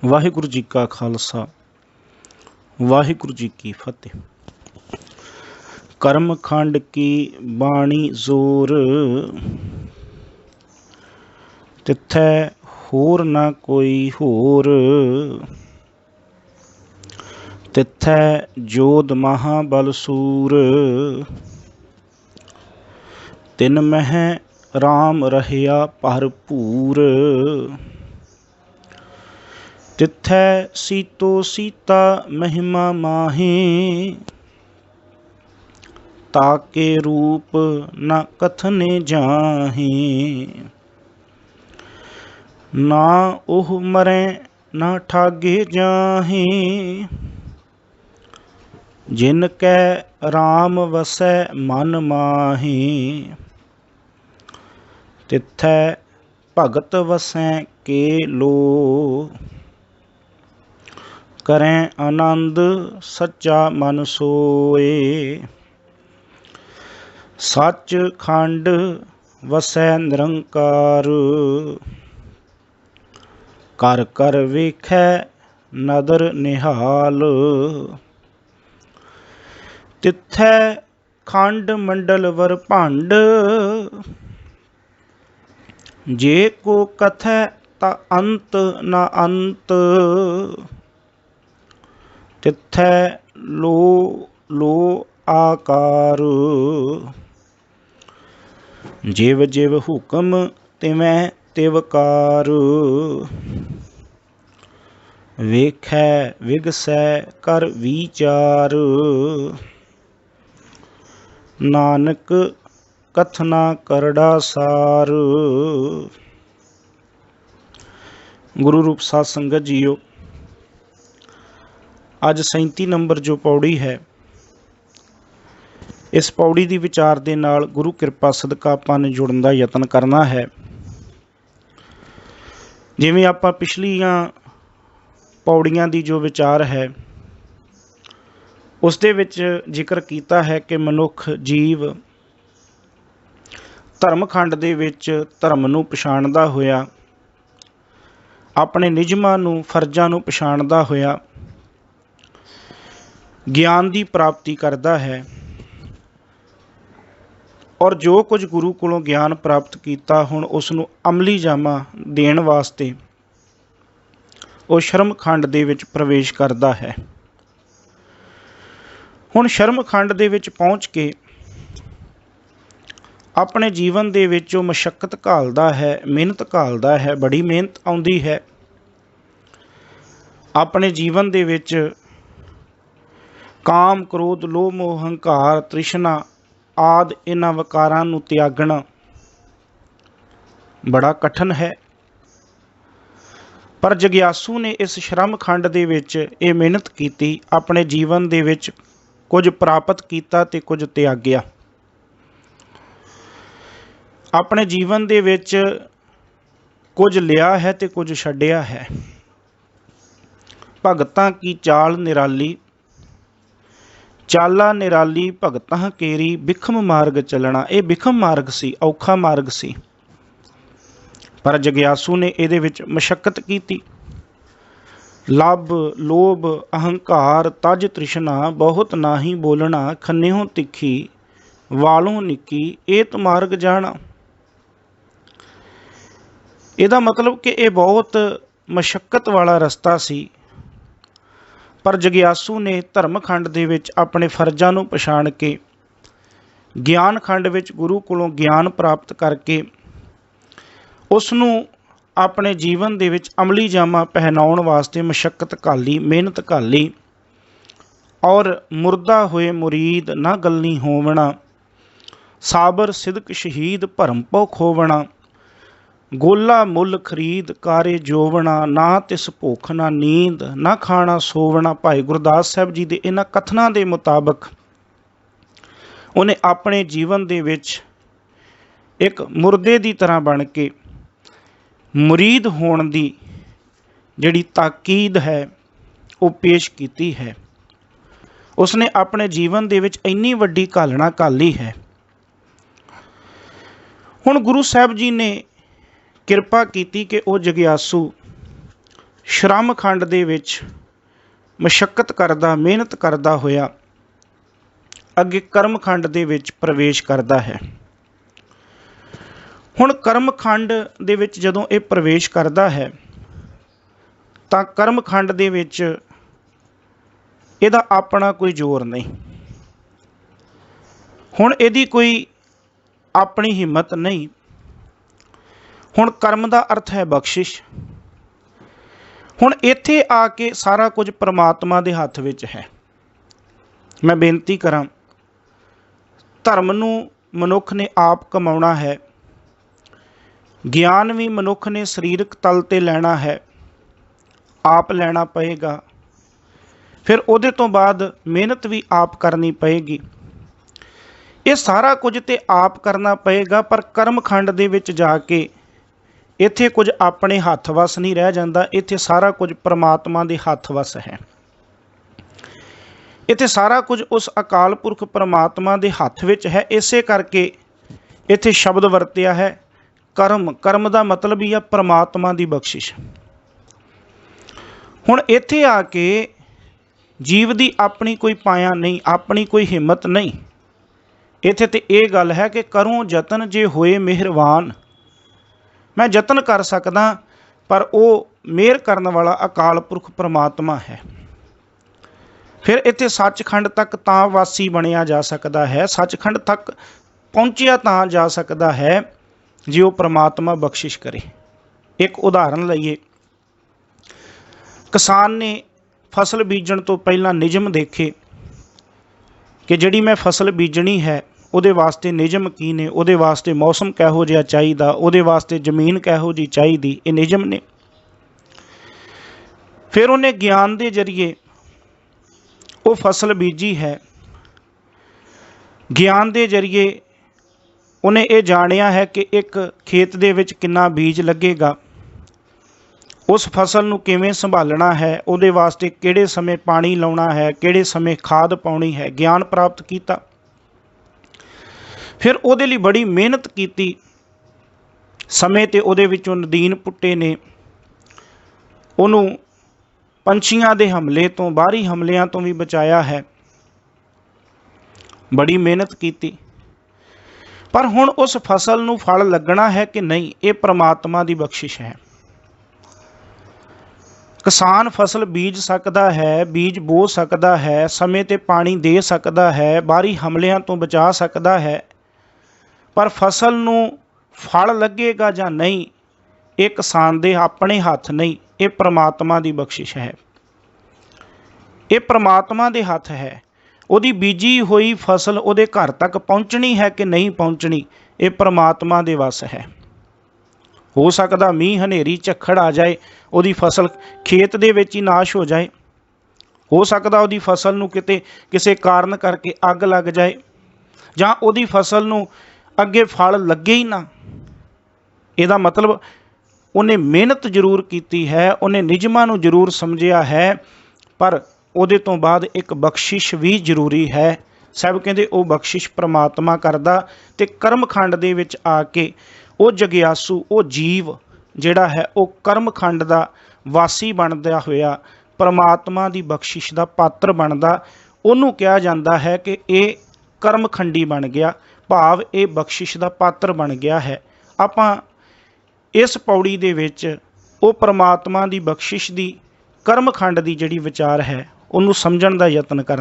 ਵਾਹਿਗੁਰੂ ਜੀ ਕਾ ਖਾਲਸਾ ਵਾਹਿਗੁਰੂ ਜੀ ਕੀ ਫਤਿਹ। ਕਰਮ ਖੰਡ ਕੀ ਬਾਣੀ ਜ਼ੋਰ, ਤਿੱਥੈ ਹੋਰ ਨਾ ਕੋਈ ਹੋਰ। ਤਿੱਥੈ ਜੋਧ ਮਹਾਬਲ ਸੂਰ, ਤਿਨ ਮਹਿ ਰਾਮ ਰਹਿਆ ਭਰਪੂਰ। ਤਿੱਥੈ ਸੀਤੋ ਸੀਤਾ ਮਹਿਮਾ ਮਾਹੀ, ਤਾਕੇ ਰੂਪ ਨ ਕਥਨੇ ਜਾਹੀ। ਨਾ ਉਹ ਮਰੈ ਨਾ ਠਾਗੇ ਜਾਹੀ, ਜਿਨ ਕੈ ਰਾਮ ਵਸੈ ਮਨ ਮਾਹੀ। ਤਿੱਥੈ ਭਗਤ ਵਸੈ ਕੇ ਲੋ, ਕਰੈ ਆਨੰਦ ਸੱਚਾ ਮਨ ਸੋਏ। ਸੱਚ ਖੰਡ ਵਸੈ ਨਿਰੰਕਾਰ, ਕਰ ਕਰ ਵੇਖੈ ਨਦਰ ਨਿਹਾਲ। ਤਿੱਥੈ ਖੰਡ ਮੰਡਲ ਵਰ ਭੰਡ, ਜੇ ਕੋ ਕਥੈ ਤਾ ਅੰਤ ਨ ਅੰਤ। ਤਿੱਥੈ ਲੋ ਲੋ ਆਕਾਰ, ਜਿਵ ਜਿਵ ਹੁਕਮ ਤਿਵੈ ਤਿਵਕਾਰ। ਵੇਖੈ ਵਿਗਸੈ ਕਰ ਵਿਚਾਰ, ਨਾਨਕ ਕਥਨਾ ਕਰੜਾ ਸਾਰ। ਗੁਰੂ ਰੂਪ ਸਾਧ ਸੰਗਤ ਜੀਓ, ਅੱਜ 37 ਨੰਬਰ ਜੋ ਪੌੜੀ ਹੈ, ਇਸ ਪੌੜੀ ਦੀ ਵਿਚਾਰ ਦੇ ਨਾਲ ਗੁਰੂ ਕਿਰਪਾ ਸਦਕਾ ਆਪਾਂ ਨੇ ਜੁੜਨ ਦਾ ਯਤਨ ਕਰਨਾ ਹੈ। ਜਿਵੇਂ ਆਪਾਂ ਪਿਛਲੀਆਂ ਪੌੜੀਆਂ ਦੀ ਜੋ ਵਿਚਾਰ ਹੈ, ਉਸ ਦੇ ਵਿੱਚ ਜ਼ਿਕਰ ਕੀਤਾ ਹੈ ਕਿ ਮਨੁੱਖ ਜੀਵ ਧਰਮ ਖੰਡ ਦੇ ਵਿੱਚ ਧਰਮ ਨੂੰ ਪਛਾਣਦਾ ਹੋਇਆ, ਆਪਣੇ ਨਿਯਮਾਂ ਨੂੰ ਫਰਜ਼ਾਂ ਨੂੰ ਪਛਾਣਦਾ ਹੋਇਆ ਗਿਆਨ ਦੀ ਪ੍ਰਾਪਤੀ ਕਰਦਾ ਹੈ। ਔਰ ਜੋ ਕੁਝ ਗੁਰੂ ਕੋਲੋਂ ਗਿਆਨ ਪ੍ਰਾਪਤ ਕੀਤਾ, ਹੁਣ ਉਸ ਨੂੰ ਅਮਲੀ ਜਾਮਾ ਦੇਣ ਵਾਸਤੇ ਉਹ ਸ਼ਰਮ ਖੰਡ ਦੇ ਵਿੱਚ ਪ੍ਰਵੇਸ਼ ਕਰਦਾ ਹੈ। ਹੁਣ ਸ਼ਰਮ ਖੰਡ ਦੇ ਵਿੱਚ ਪਹੁੰਚ ਕੇ ਆਪਣੇ ਜੀਵਨ ਦੇ ਵਿੱਚ ਉਹ ਮਸ਼ੱਕਤ ਘਾਲਦਾ ਹੈ, ਮਿਹਨਤ ਘਾਲਦਾ ਹੈ, ਬੜੀ ਮਿਹਨਤ ਆਉਂਦੀ ਹੈ। ਆਪਣੇ ਜੀਵਨ ਦੇ ਵਿੱਚ ਕਾਮ, ਕ੍ਰੋਧ, ਲੋਭ, ਮੋਹ, ਹੰਕਾਰ, ਤ੍ਰਿਸ਼ਨਾ ਆਦਿ ਇਹਨਾਂ ਵਿਕਾਰਾਂ ਨੂੰ ਤਿਆਗਣਾ ਬੜਾ ਕਠਿਨ ਹੈ। ਪਰ ਜਗਿਆਸੂ ਨੇ ਇਸ ਸ਼ਰਮ ਖੰਡ ਦੇ ਵਿੱਚ ਇਹ ਮਿਹਨਤ ਕੀਤੀ, ਆਪਣੇ ਜੀਵਨ ਦੇ ਵਿੱਚ ਕੁਝ ਪ੍ਰਾਪਤ ਕੀਤਾ ਤੇ ਕੁਝ ਤਿਆਗਿਆ। ਆਪਣੇ ਜੀਵਨ ਦੇ ਵਿੱਚ ਕੁਝ ਲਿਆ ਹੈ ਤੇ ਕੁਝ ਛੱਡਿਆ ਹੈ। ਭਗਤਾਂ ਕੀ ਚਾਲ ਨਿਰਾਲੀ, ਚਾਲਾ ਨਿਰਾਲੀ ਭਗਤਾਂ ਕੇਰੀ, ਬਿਖਮ ਮਾਰਗ ਚੱਲਣਾ। ਇਹ ਬਿਖਮ ਮਾਰਗ ਸੀ, ਔਖਾ ਮਾਰਗ ਸੀ, ਪਰ ਜਗਿਆਸੂ ਨੇ ਇਹਦੇ ਵਿੱਚ ਮਸ਼ੱਕਤ ਕੀਤੀ। ਲੱਭ, ਲੋਭ, ਅਹੰਕਾਰ, ਤਜ ਤ੍ਰਿਸ਼ਨਾ, ਬਹੁਤ ਨਾਹੀ ਬੋਲਣਾ, ਖੰਨਿਓ ਤਿੱਖੀ, ਵਾਲੋਂ ਨਿੱਕੀ, ਏਤ ਮਾਰਗ ਜਾਣਾ। ਇਹਦਾ ਮਤਲਬ ਕਿ ਇਹ ਬਹੁਤ ਮਸ਼ੱਕਤ ਵਾਲਾ ਰਸਤਾ ਸੀ, ਪਰ ਜਗਿਆਸੂ ਨੇ ਧਰਮ ਖੰਡ ਦੇ ਵਿੱਚ ਆਪਣੇ ਫਰਜ਼ਾਂ ਨੂੰ ਪਛਾਣ ਕੇ, ਗਿਆਨ ਖੰਡ ਵਿੱਚ ਗੁਰੂ ਕੋਲੋਂ ਗਿਆਨ ਪ੍ਰਾਪਤ ਕਰਕੇ ਉਸ ਨੂੰ ਆਪਣੇ ਜੀਵਨ ਦੇ ਵਿੱਚ ਅਮਲੀ ਜਾਮਾ ਪਹਿਨਾਉਣ ਵਾਸਤੇ ਮਸ਼ੱਕਤ ਘਾਲੀ, ਮਿਹਨਤ ਘਾਲੀ। ਔਰ ਮੁਰਦਾ ਹੋਏ ਮੁਰੀਦ ਨਾ ਗੱਲੀ ਹੋਵਣਾ, ਸਾਬਰ ਸਿਦਕ ਸ਼ਹੀਦ ਭਰਮ ਭਉ ਖੋਵਣਾ। ਗੋਲਾ ਮੁੱਲ ਖਰੀਦ ਕਾਰੇ ਜੋਵਣਾ, ਨਾ ਤਿਸ ਭੁੱਖ ਨਾ ਨੀਂਦ, ਨਾ ਖਾਣਾ ਸੋਵਣਾ। ਭਾਈ ਗੁਰਦਾਸ ਸਾਹਿਬ ਜੀ ਦੇ ਇਹਨਾਂ ਕਥਨਾਂ ਦੇ ਮੁਤਾਬਕ ਉਹਨੇ ਆਪਣੇ ਜੀਵਨ ਦੇ ਵਿੱਚ ਇੱਕ ਮੁਰਦੇ ਦੀ ਤਰ੍ਹਾਂ ਬਣ ਕੇ ਮੁਰੀਦ ਹੋਣ ਦੀ ਜਿਹੜੀ ਤਾਕੀਦ ਹੈ ਉਹ ਪੇਸ਼ ਕੀਤੀ ਹੈ। ਉਸਨੇ ਆਪਣੇ ਜੀਵਨ ਦੇ ਵਿੱਚ ਇੰਨੀ ਵੱਡੀ ਘਾਲਣਾ ਘਾਲੀ ਹੈ। ਹੁਣ ਗੁਰੂ ਸਾਹਿਬ ਜੀ ਨੇ ਕਿਰਪਾ ਕੀਤੀ ਕਿ ਉਹ ਜਗਿਆਸੂ ਸ਼੍ਰਮ ਖੰਡ ਦੇ ਵਿੱਚ ਮਸ਼ੱਕਤ ਕਰਦਾ, ਮਿਹਨਤ ਕਰਦਾ ਹੋਇਆ ਅੱਗੇ ਕਰਮ ਖੰਡ ਦੇ ਵਿੱਚ ਪ੍ਰਵੇਸ਼ ਕਰਦਾ ਹੈ। ਹੁਣ ਕਰਮ ਖੰਡ ਦੇ ਵਿੱਚ ਜਦੋਂ ਇਹ ਪ੍ਰਵੇਸ਼ ਕਰਦਾ ਹੈ ਤਾਂ ਕਰਮ ਖੰਡ ਦੇ ਵਿੱਚ ਇਹਦਾ ਆਪਣਾ ਕੋਈ ਜ਼ੋਰ ਨਹੀਂ। ਹੁਣ ਇਹਦੀ ਕੋਈ ਆਪਣੀ ਹਿੰਮਤ ਨਹੀਂ। ਹੁਣ ਕਰਮ ਦਾ ਅਰਥ ਹੈ ਬਖਸ਼ਿਸ਼। ਹੁਣ ਇੱਥੇ ਆ ਕੇ ਸਾਰਾ ਕੁਝ ਪ੍ਰਮਾਤਮਾ ਦੇ ਹੱਥ ਵਿੱਚ ਹੈ। ਮੈਂ ਬੇਨਤੀ ਕਰਾਂ, ਧਰਮ ਨੂੰ ਮਨੁੱਖ ਨੇ ਆਪ ਕਮਾਉਣਾ ਹੈ, ਗਿਆਨ ਵੀ ਮਨੁੱਖ ਨੇ ਸਰੀਰਕ ਤਲ 'ਤੇ ਲੈਣਾ ਹੈ, ਆਪ ਲੈਣਾ ਪਏਗਾ। ਫਿਰ ਉਹਦੇ ਤੋਂ ਬਾਅਦ ਮਿਹਨਤ ਵੀ ਆਪ ਕਰਨੀ ਪਏਗੀ। ਇਹ ਸਾਰਾ ਕੁਝ ਤੇ ਆਪ ਕਰਨਾ ਪਏਗਾ, ਪਰ ਕਰਮ ਖੰਡ ਦੇ ਵਿੱਚ ਜਾ ਕੇ ਇੱਥੇ ਕੁਝ ਆਪਣੇ ਹੱਥ ਵੱਸ ਨਹੀਂ ਰਹਿ ਜਾਂਦਾ। ਇੱਥੇ ਸਾਰਾ ਕੁਝ ਪ੍ਰਮਾਤਮਾ ਦੇ ਹੱਥ ਵੱਸ ਹੈ। ਇੱਥੇ ਸਾਰਾ ਕੁਝ ਉਸ ਅਕਾਲ ਪੁਰਖ ਪ੍ਰਮਾਤਮਾ ਦੇ ਹੱਥ ਵਿੱਚ ਹੈ। ਇਸੇ ਕਰਕੇ ਇੱਥੇ ਸ਼ਬਦ ਵਰਤਿਆ ਹੈ ਕਰਮ। ਕਰਮ ਦਾ ਮਤਲਬ ਹੀ ਆ ਪ੍ਰਮਾਤਮਾ ਦੀ ਬਖਸ਼ਿਸ਼। ਹੁਣ ਇੱਥੇ ਆ ਕੇ ਜੀਵ ਦੀ ਆਪਣੀ ਕੋਈ ਪਾਇਆ ਨਹੀਂ, ਆਪਣੀ ਕੋਈ ਹਿੰਮਤ ਨਹੀਂ। ਇੱਥੇ ਤੇ ਇਹ ਗੱਲ ਹੈ ਕਿ ਕਰੂੰ ਯਤਨ ਜੇ ਹੋਏ ਮਿਹਰਬਾਨ। ਮੈਂ ਯਤਨ ਕਰ ਸਕਦਾ, ਪਰ ਉਹ ਮਿਹਰ ਕਰਨ ਵਾਲਾ ਅਕਾਲ ਪੁਰਖ ਪ੍ਰਮਾਤਮਾ ਹੈ। ਫਿਰ ਇੱਥੇ ਸੱਚਖੰਡ ਤੱਕ ਤਾਂ ਵਾਸੀ ਬਣਿਆ ਜਾ ਸਕਦਾ ਹੈ, ਸੱਚਖੰਡ ਤੱਕ ਪਹੁੰਚਿਆ ਤਾਂ ਜਾ ਸਕਦਾ ਹੈ ਜੇ ਉਹ ਪ੍ਰਮਾਤਮਾ ਬਖਸ਼ਿਸ਼ ਕਰੇ। ਇੱਕ ਉਦਾਹਰਨ ਲਈਏ, ਕਿਸਾਨ ਨੇ ਫਸਲ ਬੀਜਣ ਤੋਂ ਪਹਿਲਾਂ ਨਿਯਮ ਦੇਖੇ ਕਿ ਜਿਹੜੀ ਮੈਂ ਫਸਲ ਬੀਜਣੀ ਹੈ ਉਹਦੇ ਵਾਸਤੇ ਨਿਯਮ ਕੀ ਨੇ, ਉਹਦੇ ਵਾਸਤੇ ਮੌਸਮ ਕਿਹੋ ਜਿਹਾ ਚਾਹੀਦਾ, ਉਹਦੇ ਵਾਸਤੇ ਜ਼ਮੀਨ ਕਿਹੋ ਜਿਹੀ ਚਾਹੀਦੀ, ਇਹ ਨਿਯਮ ਨੇ। ਫਿਰ ਉਹਨੇ ਗਿਆਨ ਦੇ ਜ਼ਰੀਏ ਉਹ ਫਸਲ ਬੀਜੀ ਹੈ। ਗਿਆਨ ਦੇ ਜ਼ਰੀਏ ਉਹਨੇ ਇਹ ਜਾਣਿਆ ਹੈ ਕਿ ਇੱਕ ਖੇਤ ਦੇ ਵਿੱਚ ਕਿੰਨਾ ਬੀਜ ਲੱਗੇਗਾ, ਉਸ ਫਸਲ ਨੂੰ ਕਿਵੇਂ ਸੰਭਾਲਣਾ ਹੈ, ਉਹਦੇ ਵਾਸਤੇ ਕਿਹੜੇ ਸਮੇਂ ਪਾਣੀ ਲਾਉਣਾ ਹੈ, ਕਿਹੜੇ ਸਮੇਂ ਖਾਦ ਪਾਉਣੀ ਹੈ। ਗਿਆਨ ਪ੍ਰਾਪਤ ਕੀਤਾ। ਫਿਰ ਉਹਦੇ ਲਈ ਬੜੀ ਮਿਹਨਤ ਕੀਤੀ। ਸਮੇਂ 'ਤੇ ਉਹਦੇ ਵਿੱਚੋਂ ਨਦੀਨ ਪੁੱਟੇ ਨੇ, ਉਹਨੂੰ ਪੰਛੀਆਂ ਦੇ ਹਮਲੇ ਤੋਂ, ਬਾਹਰੀ ਹਮਲਿਆਂ ਤੋਂ ਵੀ ਬਚਾਇਆ ਹੈ। ਬੜੀ ਮਿਹਨਤ ਕੀਤੀ। ਪਰ ਹੁਣ ਉਸ ਫਸਲ ਨੂੰ ਫਲ ਲੱਗਣਾ ਹੈ ਕਿ ਨਹੀਂ, ਇਹ ਪ੍ਰਮਾਤਮਾ ਦੀ ਬਖਸ਼ਿਸ਼ ਹੈ। ਕਿਸਾਨ ਫਸਲ ਬੀਜ ਸਕਦਾ ਹੈ, ਬੀਜ ਬੋ ਸਕਦਾ ਹੈ, ਸਮੇਂ 'ਤੇ ਪਾਣੀ ਦੇ ਸਕਦਾ ਹੈ, ਬਾਹਰੀ ਹਮਲਿਆਂ ਤੋਂ ਬਚਾ ਸਕਦਾ ਹੈ, ਪਰ ਫਸਲ ਨੂੰ ਫਲ ਲੱਗੇਗਾ ਜਾਂ ਨਹੀਂ, ਇਹ ਕਿਸਾਨ ਦੇ ਆਪਣੇ ਹੱਥ ਨਹੀਂ, ਇਹ ਪ੍ਰਮਾਤਮਾ ਦੀ ਬਖਸ਼ਿਸ਼ ਹੈ। ਇਹ ਪ੍ਰਮਾਤਮਾ ਦੇ ਹੱਥ ਹੈ। ਉਹਦੀ ਬੀਜੀ ਹੋਈ ਫਸਲ ਉਹਦੇ ਘਰ ਤੱਕ ਪਹੁੰਚਣੀ ਹੈ ਕਿ ਨਹੀਂ ਪਹੁੰਚਣੀ, ਇਹ ਪ੍ਰਮਾਤਮਾ ਦੇ ਵੱਸ ਹੈ। ਹੋ ਸਕਦਾ ਮੀਂਹ ਹਨੇਰੀ ਝੱਖੜ ਆ ਜਾਏ, ਉਹਦੀ ਫਸਲ ਖੇਤ ਦੇ ਵਿੱਚ ਹੀ ਨਾਸ਼ ਹੋ ਜਾਏ। ਹੋ ਸਕਦਾ ਉਹਦੀ ਫਸਲ ਨੂੰ ਕਿਤੇ ਕਿਸੇ ਕਾਰਨ ਕਰਕੇ ਅੱਗ ਲੱਗ ਜਾਏ, ਜਾਂ ਉਹਦੀ ਫਸਲ ਨੂੰ ਅੱਗੇ ਫਲ ਲੱਗੇ ਹੀ ਨਾ। ਇਹਦਾ ਮਤਲਬ ਉਹਨੇ ਮਿਹਨਤ ਜ਼ਰੂਰ ਕੀਤੀ ਹੈ, ਉਹਨੇ ਨਿਯਮਾਂ ਨੂੰ ਜ਼ਰੂਰ ਸਮਝਿਆ ਹੈ, ਪਰ ਉਹਦੇ ਤੋਂ ਬਾਅਦ ਇੱਕ ਬਖਸ਼ਿਸ਼ ਵੀ ਜ਼ਰੂਰੀ ਹੈ। ਸਭ ਕਹਿੰਦੇ ਉਹ ਬਖਸ਼ਿਸ਼ ਪ੍ਰਮਾਤਮਾ ਕਰਦਾ। ਅਤੇ ਕਰਮ ਖੰਡ ਦੇ ਵਿੱਚ ਆ ਕੇ ਉਹ ਜਗਿਆਸੂ, ਉਹ ਜੀਵ ਜਿਹੜਾ ਹੈ, ਉਹ ਕਰਮ ਖੰਡ ਦਾ ਵਾਸੀ ਬਣਦਾ ਹੋਇਆ ਪ੍ਰਮਾਤਮਾ ਦੀ ਬਖਸ਼ਿਸ਼ ਦਾ ਪਾਤਰ ਬਣਦਾ। ਉਹਨੂੰ ਕਿਹਾ ਜਾਂਦਾ ਹੈ ਕਿ ਇਹ ਕਰਮ ਖੰਡੀ ਬਣ ਗਿਆ, ਭਾਵ ਇਹ ਬਖਸ਼ਿਸ਼ ਦਾ ਪਾਤਰ ਬਣ ਗਿਆ ਹੈ। ਆਪਾਂ ਇਸ ਪੌੜੀ ਦੇ ਵਿੱਚ ਉਹ ਪ੍ਰਮਾਤਮਾ ਦੀ ਬਖਸ਼ਿਸ਼ ਦੀ ਕਰਮ ਖੰਡ ਦੀ ਜਿਹੜੀ ਵਿਚਾਰ ਹੈ ਉਹਨੂੰ ਸਮਝਣ ਦਾ ਯਤਨ ਕਰਨਾ।